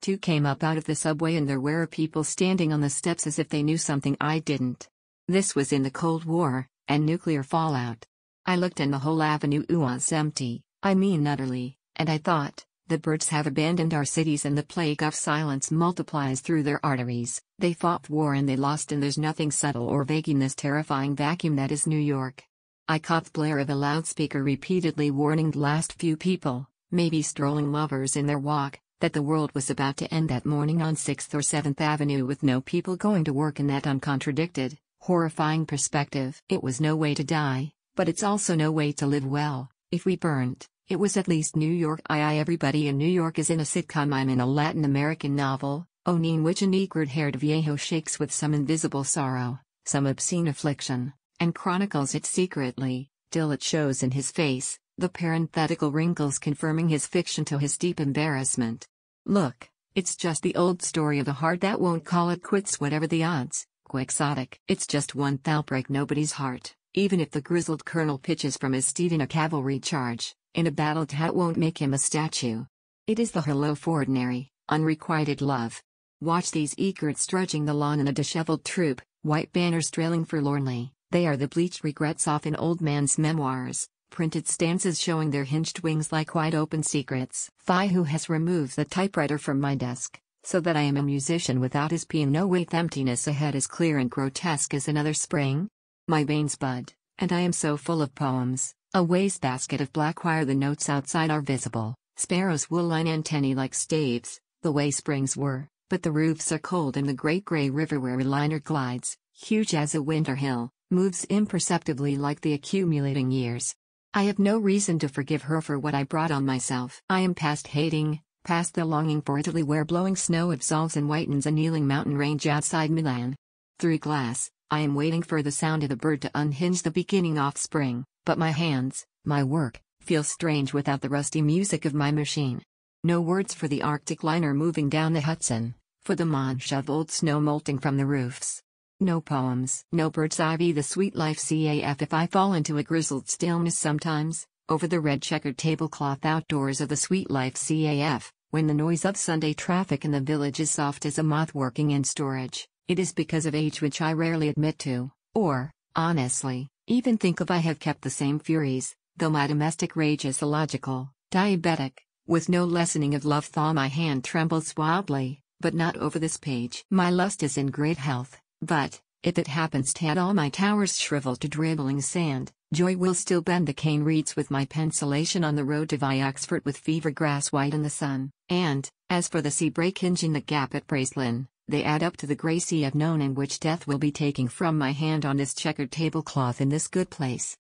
Two came up out of the subway and there were people standing on the steps as if they knew something I didn't. This was in the Cold War, and nuclear fallout. I looked and the whole avenue was empty, I mean utterly, and I thought, the birds have abandoned our cities and the plague of silence multiplies through their arteries. They fought war and they lost and there's nothing subtle or vague in this terrifying vacuum that is New York. I caught the blare of a loudspeaker repeatedly warning the last few people, maybe strolling lovers in their walk, that the world was about to end that morning on 6th or 7th Avenue with no people going to work in that uncontradicted, horrifying perspective. It was no way to die, but it's also no way to live well. If we burnt, it was at least New York. Everybody in New York is in a sitcom. I'm in a Latin American novel, in which a negro-haired viejo shakes with some invisible sorrow, some obscene affliction, and chronicles it secretly, till it shows in his face, the parenthetical wrinkles confirming his fiction to his deep embarrassment. Look, it's just the old story of a heart that won't call it quits whatever the odds, quixotic. It's just one that'll break nobody's heart, even if the grizzled colonel pitches from his steed in a cavalry charge, in a battle that won't make him a statue. It is the hello for ordinary, unrequited love. Watch these eagerts trudging the lawn in a disheveled troop, white banners trailing forlornly. They are the bleached regrets off in old man's memoirs, printed stanzas showing their hinged wings like wide open secrets. Who has removed the typewriter from my desk, so that I am a musician without his piano with emptiness ahead as clear and grotesque as another spring? My veins bud, and I am so full of poems, a wastebasket of black wire. The notes outside are visible, sparrows wool line antennae like staves, the way springs were, but the roofs are cold and the great gray river where a liner glides, huge as a winter hill, moves imperceptibly like the accumulating years. I have no reason to forgive her for what I brought on myself. I am past hating, past the longing for Italy where blowing snow absolves and whitens a kneeling mountain range outside Milan. Through glass, I am waiting for the sound of the bird to unhinge the beginning offspring, but my hands, my work, feel strange without the rusty music of my machine. No words for the Arctic liner moving down the Hudson, for the monge of old snow molting from the roofs. No poems, no bird's eye view the sweet life CAF. If I fall into a grizzled stillness sometimes, over the red checkered tablecloth outdoors of the sweet life CAF, when the noise of Sunday traffic in the village is soft as a moth working in storage, it is because of age which I rarely admit to, or, honestly, even think of. I have kept the same furies, though my domestic rage is illogical, diabetic, with no lessening of love thaw. My hand trembles wildly, but not over this page. My lust is in great health. But, if it happens to add all my towers shrivel to dribbling sand, joy will still bend the cane reeds with my pencillation on the road to Via Oxford with fever grass white in the sun. And, as for the sea break hinge in the gap at Bracelin, they add up to the grey sea of known in which death will be taking from my hand on this checkered tablecloth in this good place.